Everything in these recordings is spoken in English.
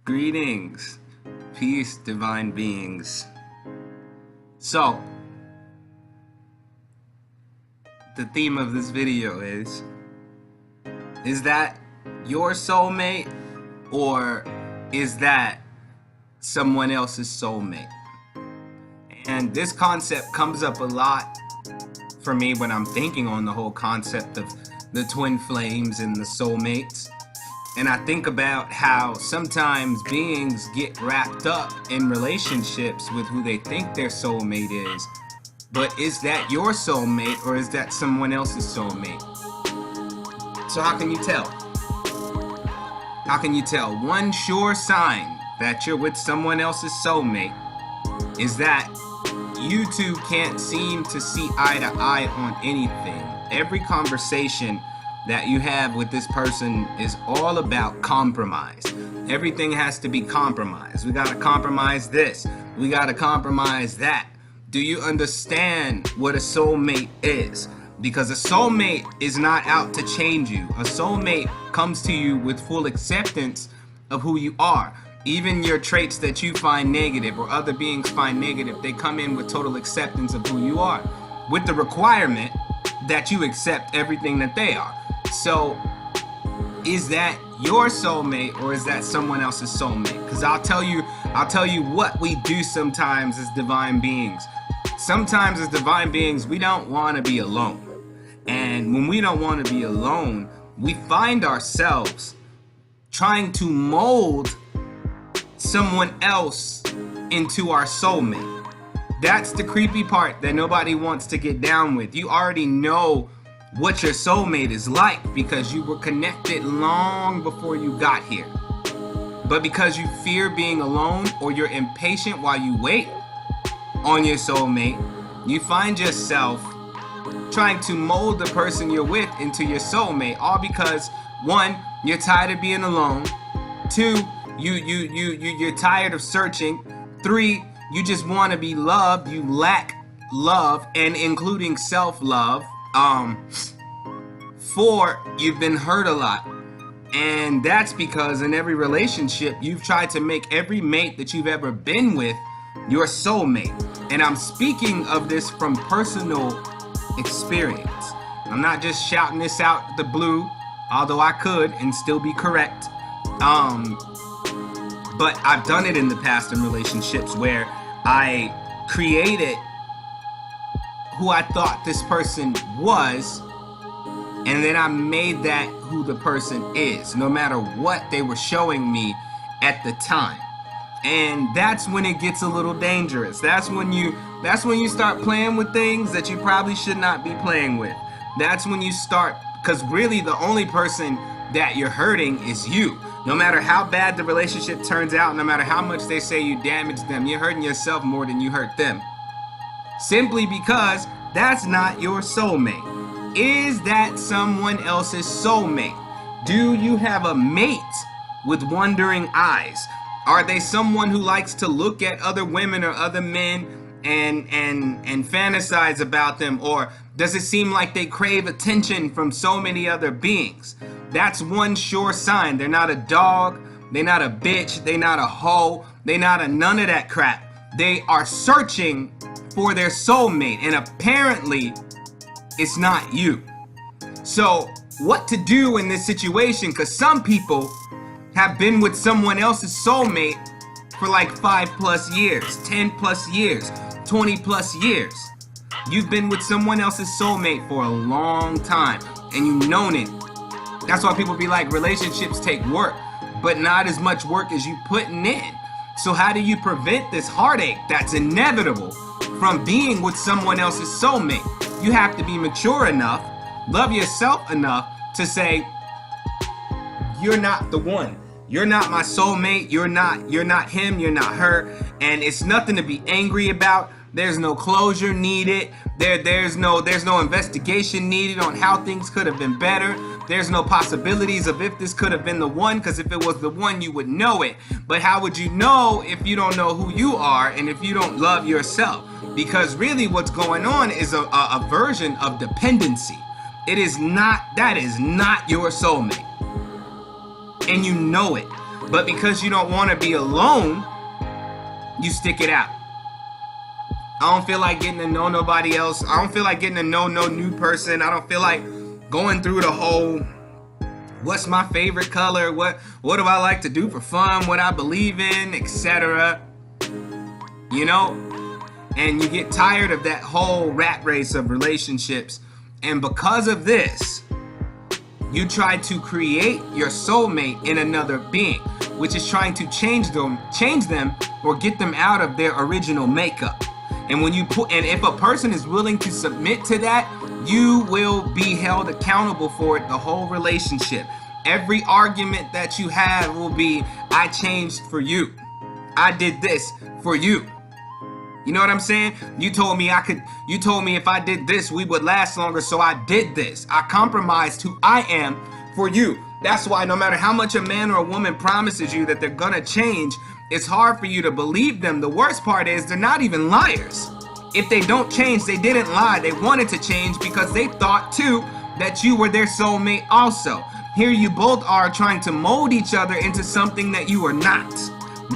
Greetings, peace, divine beings. So, the theme of this video is that your soulmate, or is that someone else's soulmate? And this concept comes up a lot for me when I'm thinking on the whole concept of the twin flames and the soulmates. And I think about how sometimes beings get wrapped up in relationships with who they think their soulmate is. But is that your soulmate, or is that someone else's soulmate? So how can you tell? How can you tell? One sure sign that you're with someone else's soulmate is that you two can't seem to see eye to eye on anything. Every conversation that you have with this person is all about compromise. Everything has to be compromised. We gotta compromise this. We gotta compromise that. Do you understand what a soulmate is? Because a soulmate is not out to change you. A soulmate comes to you with full acceptance of who you are. Even your traits that you find negative or other beings find negative, they come in with total acceptance of who you are, with the requirement that you accept everything that they are. So, is that your soulmate, or is that someone else's soulmate? Because I'll tell you what we do sometimes as divine beings. Sometimes as divine beings, we don't want to be alone. And when we don't want to be alone, we find ourselves trying to mold someone else into our soulmate. That's the creepy part that nobody wants to get down with. You already know what your soulmate is like because you were connected long before you got here. But because you fear being alone, or you're impatient while you wait on your soulmate, you find yourself trying to mold the person you're with into your soulmate, all because one, you're tired of being alone. Two, you're tired of searching. Three, you just want to be loved. You lack love, and including self-love. Four, you've been hurt a lot. And that's because in every relationship, you've tried to make every mate that you've ever been with your soulmate. And I'm speaking of this from personal experience. I'm not just shouting this out the blue, although I could and still be correct. But I've done it in the past in relationships where I created who I thought this person was, and then I made that who the person is, no matter what they were showing me at the time. And that's when it gets a little dangerous. That's when you start playing with things that you probably should not be playing with. That's when you start, because really the only person that you're hurting is you. No matter how bad the relationship turns out, no matter how much they say you damaged them, you're hurting yourself more than you hurt them. Simply because that's not your soulmate. Is that someone else's soulmate? Do you have a mate with wandering eyes? Are they someone who likes to look at other women or other men and fantasize about them? Or does it seem like they crave attention from so many other beings? That's one sure sign. They're not a dog, they're not a bitch, they're not a hoe, they're not a none of that crap. They are searching for their soulmate, and apparently it's not you. So what to do in this situation? Because some people have been with someone else's soulmate for like 5+ years, 10+ years, 20+ years. You've been with someone else's soulmate for a long time, and you've known it. That's why people be like, relationships take work, but not as much work as you putting in. So how do you prevent this heartache that's inevitable from being with someone else's soulmate? You have to be mature enough, love yourself enough to say, you're not the one. You're not my soulmate. You're not him. You're not her. And it's nothing to be angry about. There's no closure needed. There's no investigation needed on how things could have been better. There's no possibilities of if this could have been the one, because if it was the one, you would know it. But how would you know if you don't know who you are and if you don't love yourself? Because really what's going on is a version of dependency. That is not your soulmate. And you know it. But because you don't want to be alone, you stick it out. I don't feel like getting to know nobody else. I don't feel like getting to know no new person. I don't feel like going through the whole, what's my favorite color? What do I like to do for fun? What I believe in, etc. You know? And you get tired of that whole rat race of relationships. And because of this, you try to create your soulmate in another being, which is trying to change them or get them out of their original makeup. And when you and if a person is willing to submit to that, you will be held accountable for it the whole relationship. Every argument that you have will be, I changed for you. I did this for you. You know what I'm saying? You told me if I did this, we would last longer, so I did this. I compromised who I am for you. That's why no matter how much a man or a woman promises you that they're gonna change, it's hard for you to believe them. The worst part is they're not even liars. If they don't change, they didn't lie. They wanted to change because they thought too that you were their soulmate also. Here you both are trying to mold each other into something that you are not.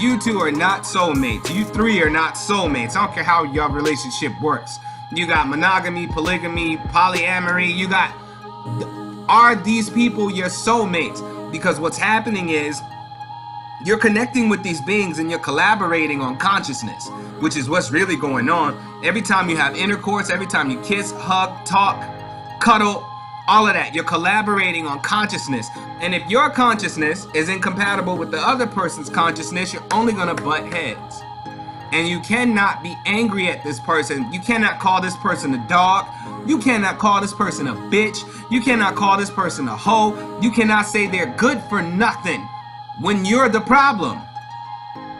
You two are not soulmates. You three are not soulmates. I don't care how your relationship works. You got monogamy, polygamy, polyamory. You got, are these people your soulmates? Because what's happening is you're connecting with these beings and you're collaborating on consciousness, which is what's really going on. Every time you have intercourse, every time you kiss, hug, talk, cuddle, all of that, you're collaborating on consciousness. And if your consciousness is incompatible with the other person's consciousness, you're only gonna butt heads. And you cannot be angry at this person. You cannot call this person a dog. You cannot call this person a bitch. You cannot call this person a hoe. You cannot say they're good for nothing when you're the problem.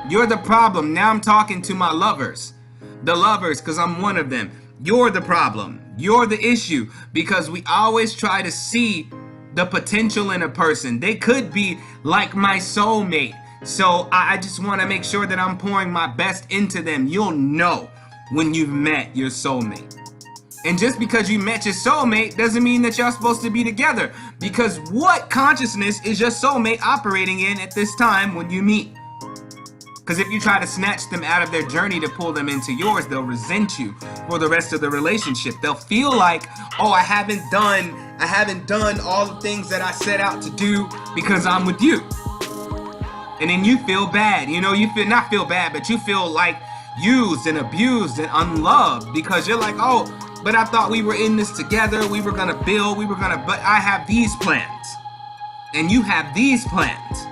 You're the problem. Now I'm talking to my lovers. The lovers, because I'm one of them. You're the problem. You're the issue, because we always try to see the potential in a person. They could be like my soulmate. So I just want to make sure that I'm pouring my best into them. You'll know when you've met your soulmate. And just because you met your soulmate doesn't mean that y'all supposed to be together. Because what consciousness is your soulmate operating in at this time when you meet? Because if you try to snatch them out of their journey to pull them into yours, they'll resent you for the rest of the relationship. They'll feel like, oh, I haven't done all the things that I set out to do because I'm with you. And then you feel bad. You know, you feel not feel bad, but you feel like used and abused and unloved because you're like, oh, but I thought we were in this together. We were gonna build, but I have these plans. And you have these plans.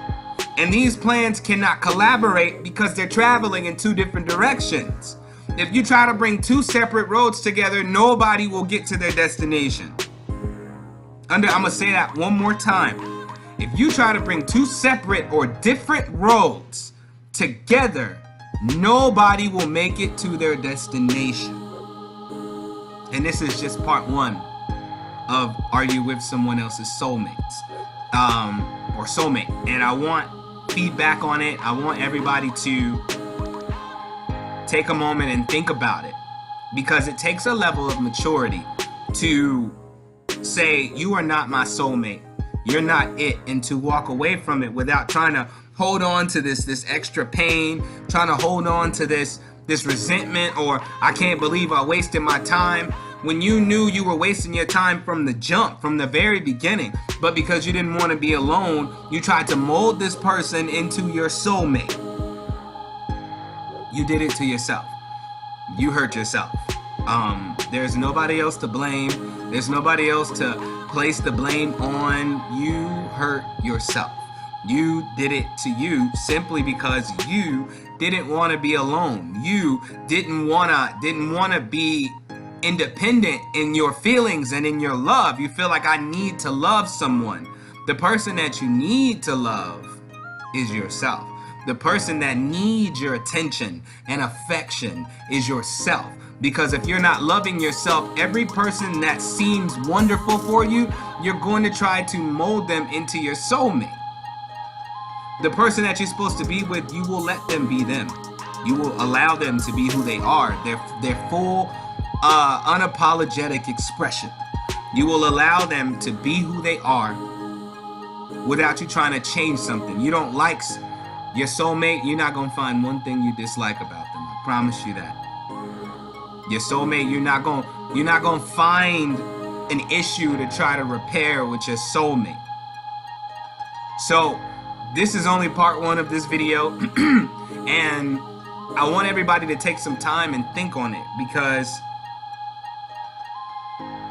And these plans cannot collaborate because they're traveling in two different directions. If you try to bring two separate roads together, nobody will get to their destination. I'm gonna say that one more time. If you try to bring two separate or different roads together, nobody will make it to their destination. And this is just part one of Are You With Someone Else's Soulmates? Or soulmate. And I want feedback on it. I want everybody to take a moment and think about it, because it takes a level of maturity to say you are not my soulmate, you're not it, and to walk away from it without trying to hold on to this extra pain, trying to hold on to this resentment, or I can't believe I wasted my time, when you knew you were wasting your time from the jump, from the very beginning. But because you didn't want to be alone, you tried to mold this person into your soulmate. You did it to yourself. You hurt yourself. There's nobody else to blame. There's nobody else to place the blame on. You hurt yourself. You did it to you simply because you didn't want to be alone. You didn't wanna be independent in your feelings and in your love. You feel like I need to love someone. The person that you need to love is yourself. The person that needs your attention and affection is yourself. Because if you're not loving yourself, every person that seems wonderful for you, you're going to try to mold them into your soulmate. The person that you're supposed to be with, you will let them be them. You will allow them to be who they are. Their full unapologetic expression. You will allow them to be who they are without you trying to change something. You don't like Your soulmate, you're not gonna find one thing you dislike about them. I promise you that. Your soulmate, you're not gonna find an issue to try to repair with your soulmate. So this is only part one of this video, and I want everybody to take some time and think on it, because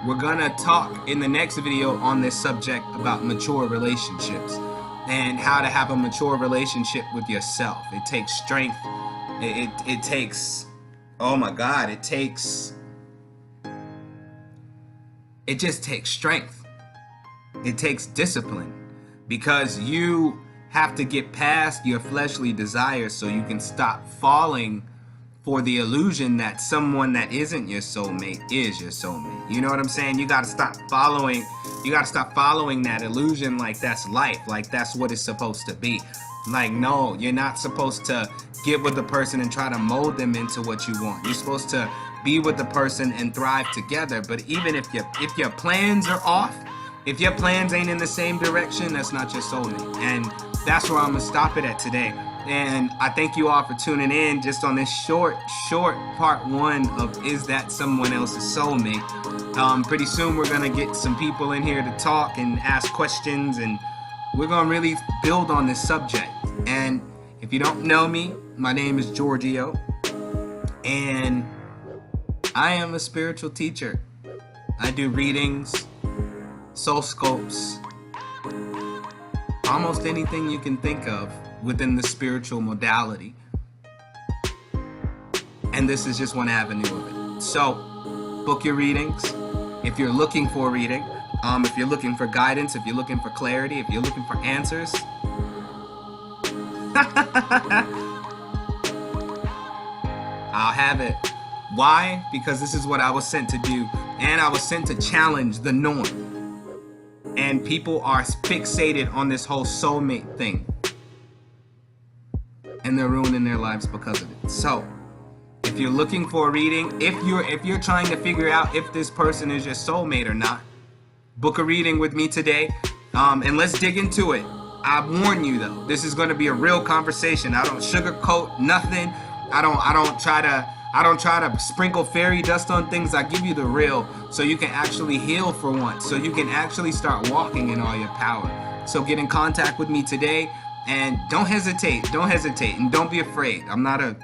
we're gonna talk in the next video on this subject about mature relationships and how to have a mature relationship with yourself. It takes strength. It takes, oh my God, it just takes strength. It takes discipline, because you have to get past your fleshly desires so you can stop falling for the illusion that someone that isn't your soulmate is your soulmate. You know what I'm saying? You gotta stop following that illusion like that's life, like that's what it's supposed to be. Like, no, you're not supposed to get with the person and try to mold them into what you want. You're supposed to be with the person and thrive together. But even if your plans are off, if your plans ain't in the same direction, that's not your soulmate. And that's where I'm gonna stop it at today. And I thank you all for tuning in just on this short part one of Is That Someone Else's Soulmate? Pretty soon we're gonna get some people in here to talk and ask questions, and we're gonna really build on this subject. And if you don't know me, my name is Giorgio, and I am a spiritual teacher. I do readings, soul scopes, almost anything you can think of within the spiritual modality. And this is just one avenue of it. So book your readings if you're looking for a reading, if you're looking for guidance, if you're looking for clarity, if you're looking for answers. I'll have it. Why? Because this is what I was sent to do, and I was sent to challenge the norm. And people are fixated on this whole soulmate thing, and they're ruining their lives because of it. So if you're looking for a reading, if you're trying to figure out if this person is your soulmate or not, book a reading with me today, and let's dig into it. I warn you though, this is going to be a real conversation. I don't sugarcoat nothing. I don't try to sprinkle fairy dust on things. I give you the real, so you can actually heal for once, so you can actually start walking in all your power. So get in contact with me today, and don't hesitate, and don't be afraid. I'm not a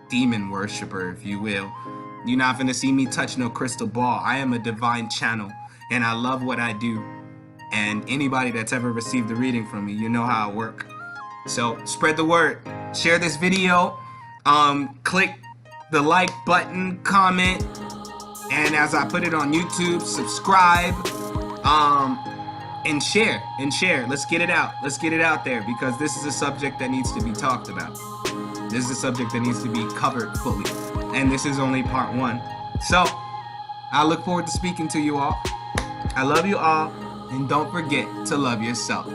demon worshiper, if you will. You're not gonna see me touch no crystal ball. I am a divine channel, and I love what I do. And anybody that's ever received a reading from me, you know how I work. So spread the word, share this video, click the like button, comment, and as I put it on YouTube, subscribe, and share. Let's get it out there, because this is a subject that needs to be talked about. This is a subject that needs to be covered fully, and this is only part one. So I look forward to speaking to you all. I love you all, and don't forget to love yourself.